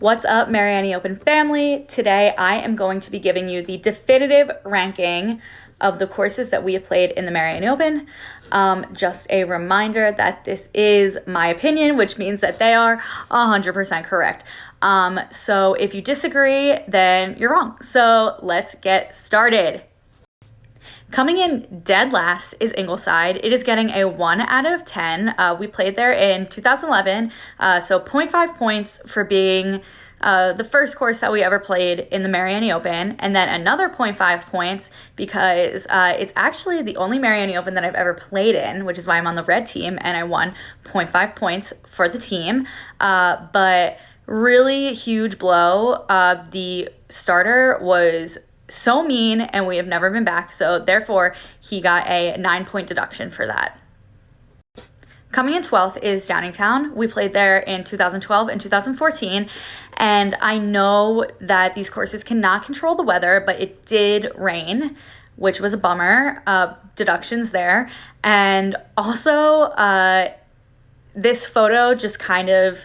What's up, Mariani Open family? Today I am going to be giving you the definitive ranking of the courses that we have played in the Mariani Open. Just a reminder that this is my opinion, which means that they are 100% correct. So if you disagree, then you're wrong. So let's get started. Coming in dead last is Ingleside. It is getting a 1 out of 10. We played there in 2011, so 0.5 points for being the first course that we ever played in the Mariani Open, and then another 0.5 points because it's actually the only Mariani Open that I've ever played in, which is why I'm on the red team, and I won 0.5 points for the team. But really huge blow. The starter was so mean, and we have never been back, so therefore he got a 9-point deduction for that. Coming in 12th is Downingtown. We played there in 2012 and 2014, and I know that these courses cannot control the weather, but it did rain, which was a bummer. Deductions there. And also this photo just kind of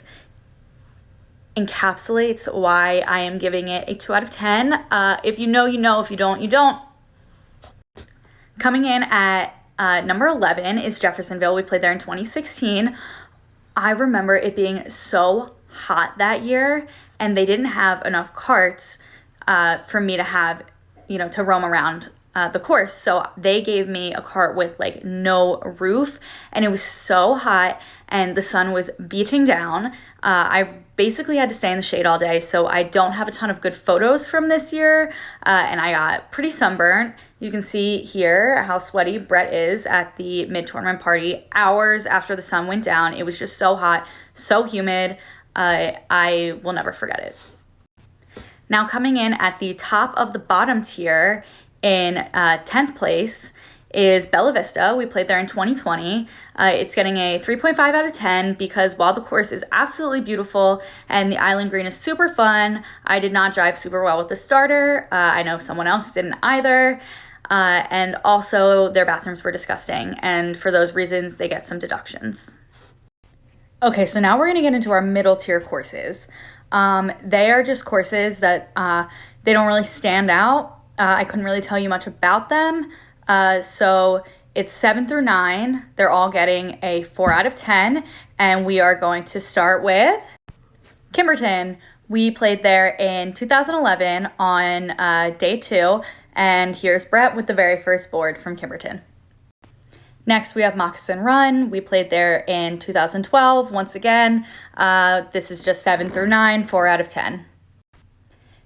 encapsulates why I am giving it a 2 out of 10. If you know, you know. If you don't, you don't. Coming in at number 11 is Jeffersonville. We played there in 2016. I remember it being so hot that year, and they didn't have enough carts for me to have, to roam around the course. So they gave me a cart with like no roof, and it was so hot and the sun was beating down. I basically had to stay in the shade all day, so I don't have a ton of good photos from this year, and I got pretty sunburnt. You can see here how sweaty Brett is at the mid-tournament party hours after the sun went down. It was just so hot, so humid. I will never forget it. Now coming in at the top of the bottom tier in 10th place is Vista. We played there in 2020. It's getting a 3.5 out of 10 because while the course is absolutely beautiful and the island green is super fun, I did not drive super well with the starter. I know someone else didn't either. And also their bathrooms were disgusting, and for those reasons they get some deductions. Okay, so now we're going to get into our middle tier courses. They are just courses that they don't really stand out. I couldn't really tell you much about them. So it's 7 through 9. They're all getting a 4 out of 10. And we are going to start with Kimberton. We played there in 2011 on day 2. And here's Brett with the very first board from Kimberton. Next, we have Moccasin Run. We played there in 2012. Once again, this is just 7 through 9, 4 out of 10.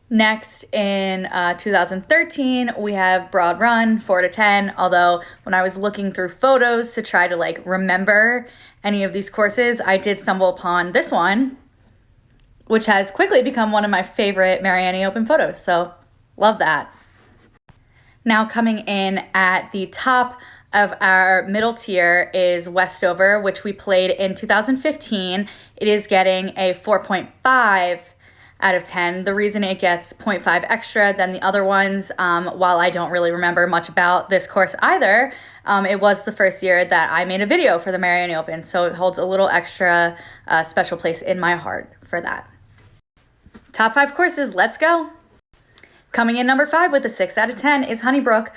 Next, in 2013, we have Broad Run, 4 to 10, although when I was looking through photos to try to remember any of these courses, I did stumble upon this one, which has quickly become one of my favorite Mariani Open photos, so love that. Now coming in at the top of our middle tier is Westover, which we played in 2015. It is getting a 4.5 out of 10. The reason it gets 0.5 extra than the other ones, while I don't really remember much about this course either, it was the first year that I made a video for the Mariani Open, so it holds a little extra special place in my heart for that. Top 5 courses, let's go. Coming in number 5 with a 6 out of 10 is Brook.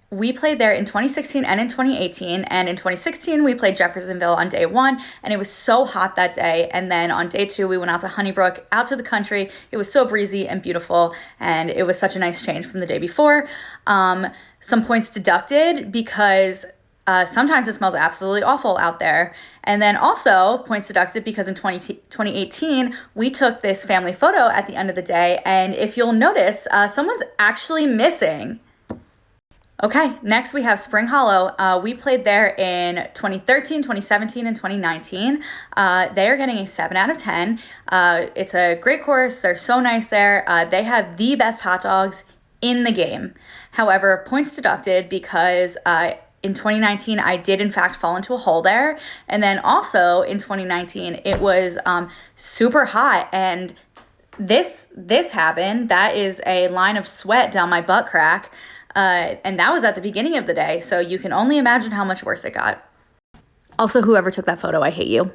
We played there in 2016 and in 2018, and in 2016 we played Jeffersonville on day 1, and it was so hot that day, and then on day 2 we went out to Brook, out to the country. It was so breezy and beautiful, and it was such a nice change from the day before. Some points deducted because sometimes it smells absolutely awful out there, and then also points deducted because in 2018 we took this family photo at the end of the day, and if you'll notice, someone's actually missing. Okay, next we have Spring Hollow. We played there in 2013, 2017, and 2019. They are getting a 7 out of 10. It's a great course. They're so nice there. They have the best hot dogs in the game. However, points deducted because in 2019 I did in fact fall into a hole there. And then also in 2019 it was super hot, and this happened. That is a line of sweat down my butt crack. And that was at the beginning of the day, so you can only imagine how much worse it got. Also, whoever took that photo, I hate you.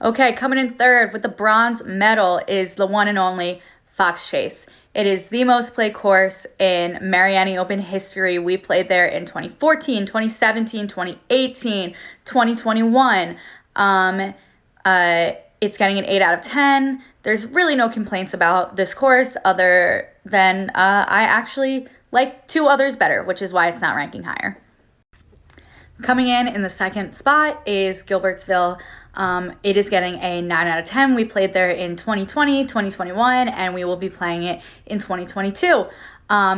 Okay, coming in third with the bronze medal is the one and only Fox Chase. It is the most played course in Mariani Open history. We played there in 2014, 2017, 2018, 2021. It's getting an 8 out of 10. There's really no complaints about this course other than I actually like 2 others better, which is why it's not ranking higher. Coming in the second spot is Gilbertsville. It is getting a 9 out of 10. We played there in 2020, 2021, and we will be playing it in 2022.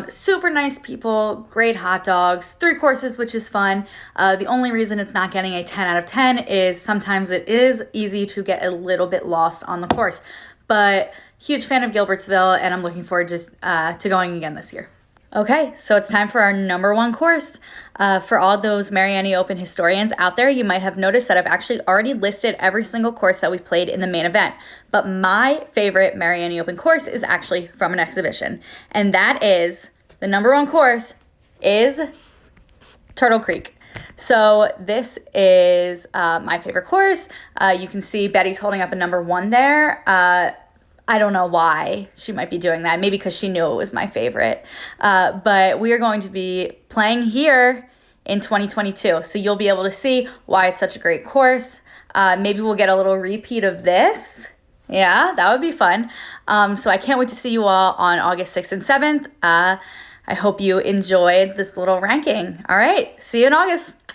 Super nice people, great hot dogs, 3 courses, which is fun. The only reason it's not getting a 10 out of 10 is sometimes it is easy to get a little bit lost on the course. But huge fan of Gilbertsville, and I'm looking forward just to going again this year. Okay, so it's time for our number 1 course. For all those Mariani Open historians out there, you might have noticed that I've actually already listed every single course that we played in the main event. But my favorite Mariani Open course is actually from an exhibition. And that is, the number 1 course is Turtle Creek. So this is my favorite course. You can see Betty's holding up a number 1 there. I don't know why she might be doing that. Maybe because she knew it was my favorite. But we are going to be playing here in 2022. So you'll be able to see why it's such a great course. Maybe we'll get a little repeat of this. Yeah, that would be fun. So I can't wait to see you all on August 6th and 7th. I hope you enjoyed this little ranking. All right, see you in August.